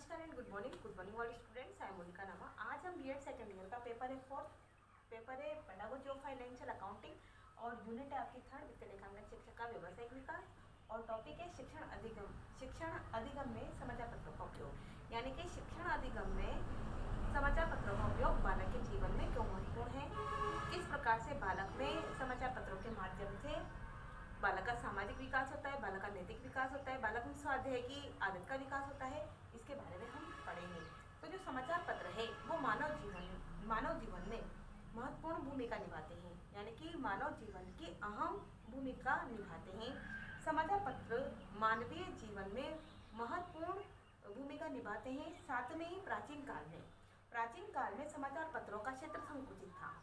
नमस्कार and good morning all students. I am Monika Nama. आज हम बीएड सेकेंड ईयर का पेपर है फोर्थ, पेपर है पेडागोजी ऑफ फाइनेंशियल अकाउंटिंग और यूनिट है आपकी थर्ड वित्तीय लेखांकन शिक्षा का व्यावसायिक विकास और टॉपिक है शिक्षण अधिगम। शिक्षण अधिगम में समाचार पत्रों का उपयोग, यानी कि शिक्षण अधिगम में समाचार पत्रों का उपयोग बालक के जीवन में क्यों महत्वपूर्ण है, किस प्रकार से बालक में समाचार पत्रों के माध्यम से बालक का सामाजिक विकास होता है, बालक का नैतिक विकास होता है, बालक में स्वाध्याय की आदत का विकास होता है, इसके बारे में हम पढ़ेंगे। तो जो समाचार पत्र है वो मानव जीवन में महत्वपूर्ण भूमिका निभाते हैं, यानी कि मानव जीवन की अहम भूमिका निभाते हैं। समाचार पत्र मानवीय जीवन में महत्वपूर्ण भूमिका निभाते हैं। साथ में ही प्राचीन काल में समाचार पत्रों का क्षेत्र संकुचित था।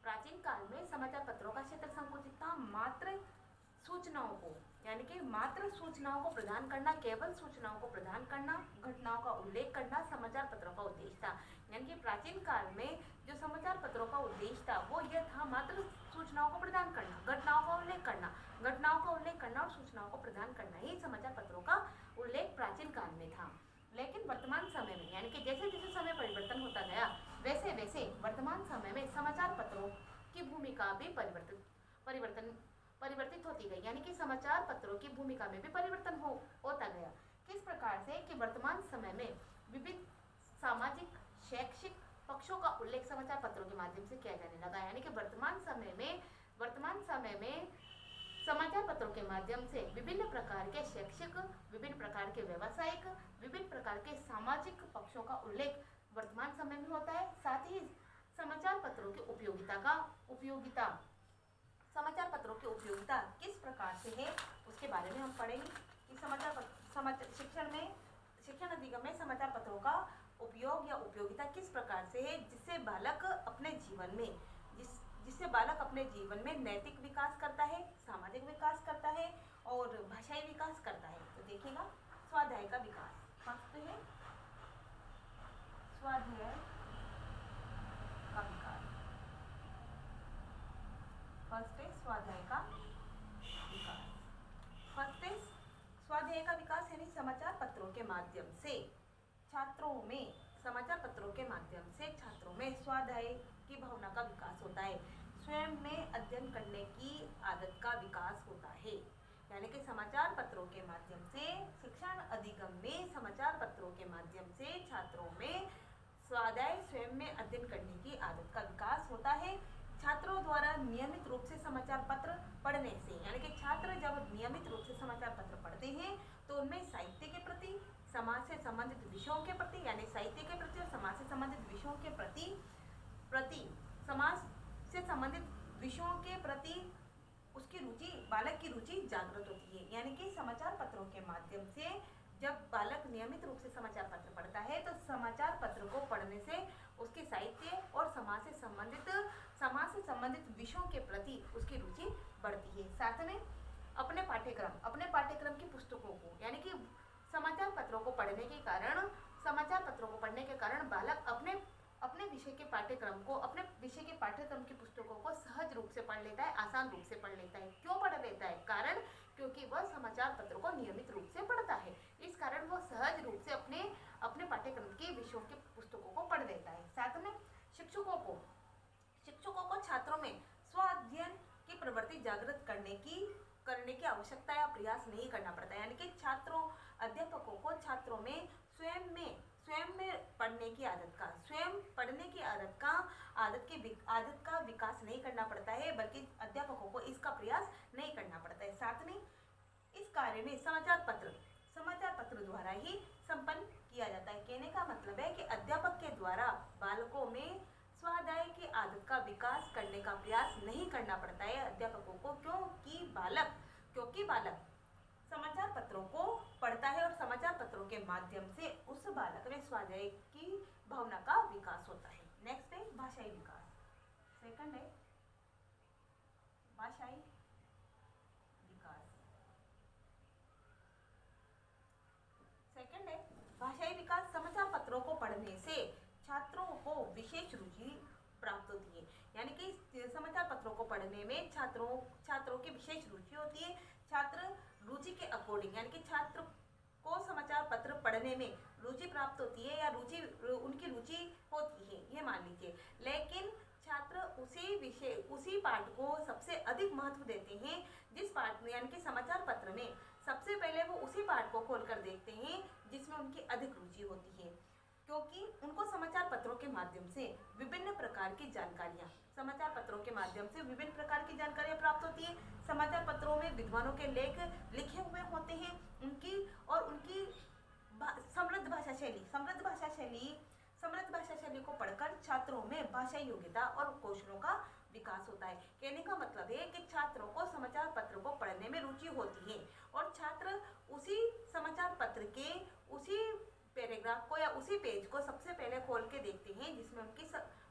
प्राचीन काल में समाचार पत्रों का क्षेत्र संकुचित था। मात्र सूचनाओं को, यानी कि मात्र सूचनाओं को प्रदान करना, केवल सूचनाओं को प्रदान करना, घटनाओं का उल्लेख करना समाचार पत्रों का उद्देश्य था। यानी कि प्राचीन काल में जो समाचार पत्रों का उद्देश्य था वो यह था, मात्र सूचनाओं को प्रदान करना, घटनाओं का उल्लेख करना और सूचनाओं को प्रदान करना ही समाचार पत्रों का उल्लेख प्राचीन काल में था। लेकिन वर्तमान समय में, यानी कि जैसे जैसे समय परिवर्तन होता गया वैसे वैसे वर्तमान समय में समाचार पत्रों की भूमिका भी परिवर्तित होती गई, यानी कि समाचार पत्रों की भूमिका में भी परिवर्तन होता गया। किस प्रकार से कि वर्तमान समय में विविध सामाजिक शैक्षिक पक्षों का उल्लेख समाचार पत्रों के माध्यम से किया जाने लगा। यानी कि वर्तमान समय में समाचार पत्रों के माध्यम से विभिन्न प्रकार के शैक्षिक, विभिन्न प्रकार के व्यावसायिक, विभिन्न प्रकार के सामाजिक पक्षों का उल्लेख वर्तमान समय में होता है। साथ ही समाचार पत्रों की समाचार पत्रों की उपयोगिता किस प्रकार से है उसके बारे में हम पढ़ेंगे कि शिक्षण अधिगम में समाचार पत्रों का उपयोग या उपयोगिता किस प्रकार से है, जिससे बालक अपने जीवन में नैतिक विकास करता है, सामाजिक विकास करता है और भाषाई विकास करता है। तो देखिएगा, स्वाध्याय का विकास फर्स्ट है, स्वाध्याय का विकास। फर्स्ट है स्वाध्याय का विकास। फर्स्ट है स्वाध्याय का विकास, यानी समाचार पत्रों के माध्यम से छात्रों में स्वाध्याय की भावना का विकास होता है, स्वयं में अध्ययन करने की आदत का विकास होता है। यानी कि समाचार पत्रों के माध्यम से, शिक्षण अधिगम में समाचार पत्रों के माध्यम से छात्रों में स्वाध्याय, स्वयं में अध्ययन करने की आदत का विकास होता है। छात्रों द्वारा नियमित रूप से समाचार पत्र पढ़ने से, यानी कि छात्र जब नियमित रूप से समाचार पत्र पढ़ते हैं तो उनमें साहित्य के प्रति, समाज से संबंधित विषयों के प्रति, यानी साहित्य के प्रति और समाज से संबंधित विषयों के प्रति उसकी रुचि, बालक की रुचि जागृत होती है। यानी कि समाचार पत्रों के माध्यम से जब बालक नियमित रूप से समाचार पत्र पढ़ता है तो समाचार पत्र को पढ़ने से उसके साहित्य और समाज से संबंधित विषयों के प्रति उसकी रुचि बढ़ती है। साथ में अपने पाठ्यक्रम की पुस्तकों को, यानी कि समाचार पत्रों को पढ़ने के कारण बालक अपने विषय के पाठ्यक्रम की पुस्तकों को सहज रूप से पढ़ लेता है, आसान रूप से पढ़ लेता है। क्यों पढ़ लेता है? कारण क्योंकि वह समाचार पत्रों को नियमित रूप से पढ़ता है, इस कारण वह सहज रूप से अपने पाठ्यक्रम के विषयों की पुस्तकों को पढ़ लेता है। साथ में शिक्षकों को छात्रों में स्व अध्ययन की प्रवृत्ति जागृत करने की आवश्यकता या प्रयास नहीं करना पड़ता है। यानी कि अध्यापकों को छात्रों में स्वयं में पढ़ने की आदत का विकास नहीं करना पड़ता है, बल्कि अध्यापकों को इसका प्रयास नहीं करना पड़ता है। साथ में इस कार्य में समाचार पत्र द्वारा ही संपन्न किया जाता है। कहने का मतलब है कि अध्यापक के द्वारा बालकों में स्वाध्याय की आदत का विकास करने का प्रयास नहीं करना पड़ता है अध्यापकों को, क्योंकि बालक समाचार पत्रों को पढ़ता है और समाचार पत्रों के माध्यम से उस बालक में स्वाध्याय की भावना का विकास होता है। नेक्स्ट है भाषाई विकास। सेकंड है भाषाई विकास। समाचार पत्रों को पढ़ने से छात्रों को विशेष रुचि प्राप्त होती है। यानी कि समाचार पत्रों को पढ़ने में छात्रों की विशेष रुचि होती है। छात्र रुचि के अकॉर्डिंग, यानी कि छात्र को समाचार पत्र पढ़ने में रुचि प्राप्त होती है या उनकी रुचि होती है, ये मान लीजिए। लेकिन छात्र उसी विषय उसी पाठ को सबसे अधिक महत्व देते हैं जिस पाठ में, यानी कि समाचार पत्र में सबसे पहले वो उसी पाठ को खोलकर देखते हैं जिसमें उनकी अधिक रुचि होती है, क्योंकि उनको समाचार पत्रों के माध्यम से विभिन्न प्रकार की जानकारियाँ समाचार पत्रों के माध्यम से विभिन्न प्रकार की जानकारियाँ प्राप्त होती है। समाचार पत्रों में विद्वानों के लेख लिखे हुए होते हैं, उनकी समृद्ध भाषा शैली को पढ़कर छात्रों में भाषा योग्यता और कौशलों का विकास होता है। कहने का मतलब है कि छात्रों को समाचार पत्र को पढ़ने में रुचि होती है और छात्र उसी समाचार पत्र के उसी पैराग्राफ को या उसी पेज को सबसे पहले खोल के देखते हैं जिसमें उनकी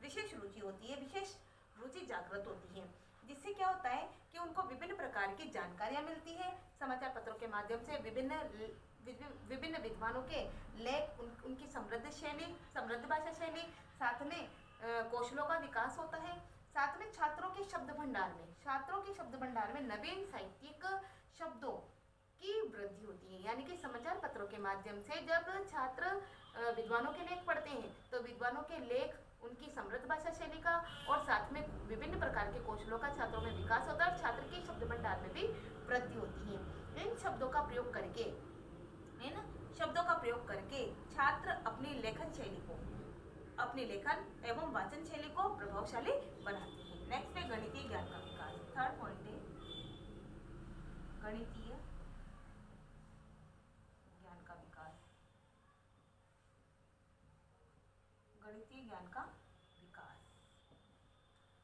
विशेष रुचि होती है, विशेष रुचि जागृत होती है, जिससे क्या होता है कि उनको विभिन्न प्रकार की जानकारियाँ मिलती है। समाचार पत्रों के माध्यम से विभिन्न विद्वानों के लेख, उनकी समृद्ध भाषा शैली, साथ में कौशलों का विकास होता है। साथ में छात्रों के शब्द भंडार में नवीन साहित्यिक शब्दों की वृद्धि होती है। यानी कि समाचार पत्रों के माध्यम से जब छात्र विद्वानों के लेख पढ़ते हैं तो विद्वानों के लेख, उनकी समृद्ध भाषा शैली का और साथ में विभिन्न प्रकार के कौशलों का छात्रों में विकास होता है और छात्र के शब्द भंडार में भी वृद्धि होती है। इन शब्दों का प्रयोग करके छात्र अपनी लेखन एवं वाचन शैली को प्रभावशाली बनाते हैं। नेक्स्ट है गणितीय ज्ञान का विकास। थर्ड पॉइंट है गणितीय ज्ञान का विकास।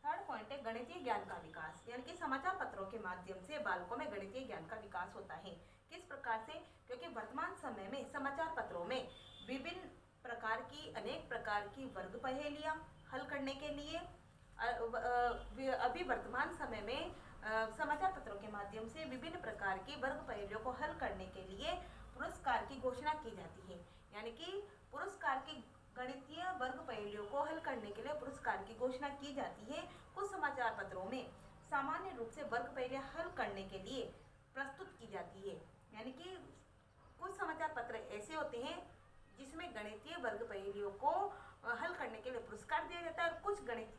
थर्ड पॉइंट है गणितीय ज्ञान का विकास, यानी कि समाचार पत्रों के माध्यम से बालकों में गणितीय ज्ञान का विकास होता है। किस प्रकार से? क्योंकि वर्तमान समय में समाचार पत्रों में अनेक प्रकार की वर्ग पहेलियां हल करने के लिए अभी वर्तमान समय में समाचार पत्रों के माध्यम से विभिन्न प्रकार की वर्ग पहेलियों को हल करने के लिए पुरस्कार की घोषणा की जाती है। यानी कि पुरस्कार की गणितीय वर्ग पहेलियों को हल करने के लिए पुरस्कार की घोषणा की जाती है। कुछ समाचार पत्रों में सामान्य रूप से वर्ग पहेलियां हल करने के लिए प्रस्तुत की जाती है। यानी कि कुछ समाचार पत्र ऐसे होते हैं जिसमें गणितीय वर्ग पहेलियों को हल करने के लिए पुरस्कार दिया जाता है और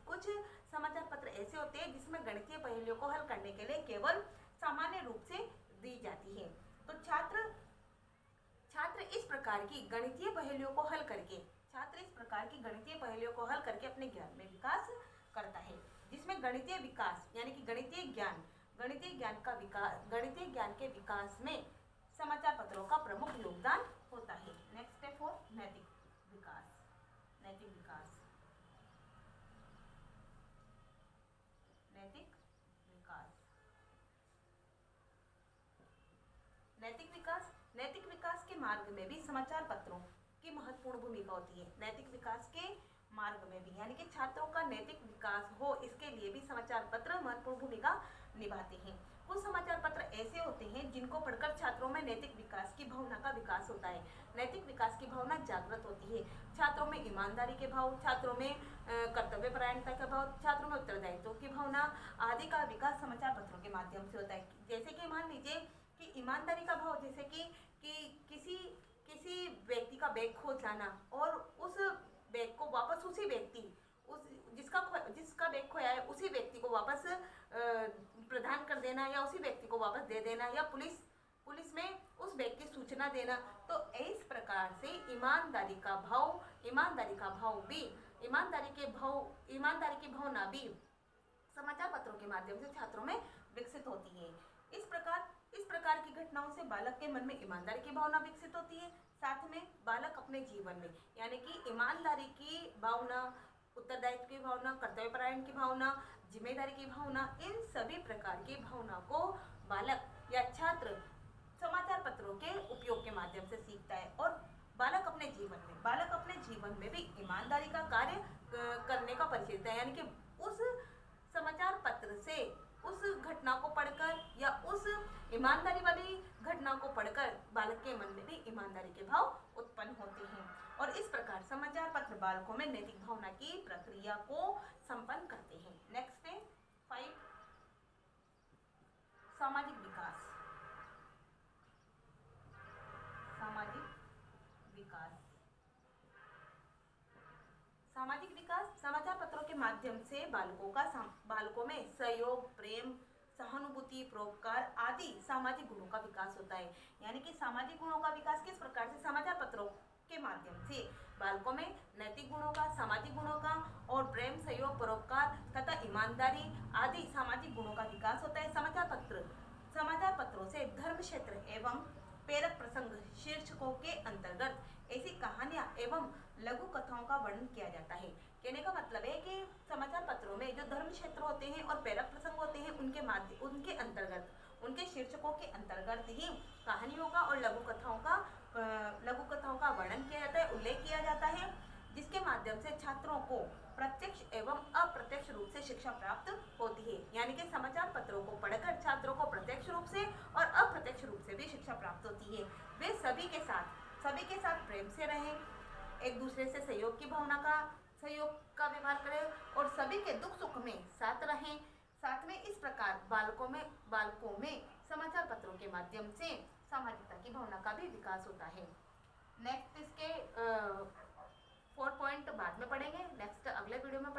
कुछ समाचार पत्र ऐसे होते हैं जिसमें गणितीय पहेलियों को हल करने के लिए केवल सामान्य रूप से दी जाती है। तो छात्र इस प्रकार की गणितीय पहेलियों को हल करके अपने ज्ञान में विकास करता है, जिसमें गणितीय विकास यानी कि गणितीय ज्ञान के विकास में समाचार पत्रों का प्रमुख योगदान होता है। नेक्स्ट स्टेप फॉर नैतिक विकास। नैतिक विकास के मार्ग में भी समाचार पत्रों की महत्वपूर्ण भूमिका होती है। नैतिक विकास के मार्ग में भी यानी कि छात्रों का नैतिक विकास हो, इसके लिए भी समाचार पत्र महत्वपूर्ण भूमिका निभाते हैं। कुछ समाचार पत्र ऐसे होते हैं जिनको पढ़कर छात्रों में नैतिक विकास की भावना का विकास होता है। नैतिक विकास की भावना जागृत होती है। छात्रों में ईमानदारी के भाव, छात्रों में कर्तव्यपरायणता का भाव, छात्रों में उत्तरदायित्व की भावना आदि का विकास समाचार पत्रों के माध्यम से होता है। जैसे कि मान लीजिए कि ईमानदारी का भाव, जैसे कि किसी व्यक्ति का बैग खो जाना और उस बैग को वापस उसी व्यक्ति जिसका बैग खोया है उसी व्यक्ति को वापस प्रदान कर देना या उसी व्यक्ति को वापस दे देना या पुलिस में उस बैग की सूचना देना। तो इस प्रकार से ईमानदारी की भावना भी समाचार पत्रों के माध्यम से छात्रों में विकसित होती है। इस प्रकार की घटनाओं से बालक के मन में ईमानदारी की भावना विकसित होती है। साथ में बालक अपने जीवन में यानी कि ईमानदारी की भावना, उत्तरदायित्व की भावना, कर्तव्यपरायण की भावना, जिम्मेदारी की भावना, इन सभी प्रकार की भावना को बालक या छात्र समाचार पत्रों के उपयोग के माध्यम से सीखता है और बालक अपने जीवन में भी ईमानदारी का कार्य करने का परिचय देता है। यानी कि उस समाचार पत्र से उस घटना को पढ़कर या उस ईमानदारी वाली घटना को पढ़कर बालक के मन में भी ईमानदारी के भाव उत्पन्न होते हैं और इस प्रकार समाचार पत्र बालकों में नैतिक भावना की प्रक्रिया को संपन्न करते हैं। नेक्स्ट है 5 सामाजिक विकास। सामाजिक विकास, समाचार पत्रों के माध्यम से बालकों में सहयोग, प्रेम, सहानुभूति, परोपकार आदि सामाजिक गुणों का विकास होता है। यानी कि सामाजिक गुणों का विकास किस प्रकार से? समाचार पत्रों के माध्यम से बालकों में नैतिक गुणों का, सामाजिक गुणों का और प्रेम, सहयोग, परोपकार तथा ईमानदारी आदि सामाजिक गुणों का विकास होता है। समाचार पत्रों से धर्म क्षेत्र एवं प्रेरक प्रसंग शीर्षकों के अंतर्गत ऐसी कहानियां एवं लघु कथाओं का वर्णन किया जाता है। कहने का मतलब है कि समाचार पत्रों में जो धर्म क्षेत्र होते हैं और प्रेरक प्रसंग होते हैं उनके अंतर्गत, उनके शीर्षकों के अंतर्गत ही कहानियों का और लघु कथाओं का वर्णन किया जाता है, उल्लेख किया जाता है, जिसके माध्यम से छात्रों को प्रत्यक्ष एवं अप्रत्यक्ष रूप से शिक्षा प्राप्त होती है। यानी कि समाचार पत्रों को पढ़कर छात्रों को प्रत्यक्ष रूप से और अप्रत्यक्ष रूप से भी शिक्षा प्राप्त होती है। वे सभी के साथ प्रेम से रहें, एक दूसरे से सहयोग का व्यवहार करें और सभी के दुख सुख में साथ रहें। साथ में इस प्रकार बालकों में समाचार पत्रों के माध्यम से सामाजिकता की भावना का भी विकास होता है। नेक्स्ट इसके 4 पॉइंट बाद में पढ़ेंगे, नेक्स्ट अगले वीडियो में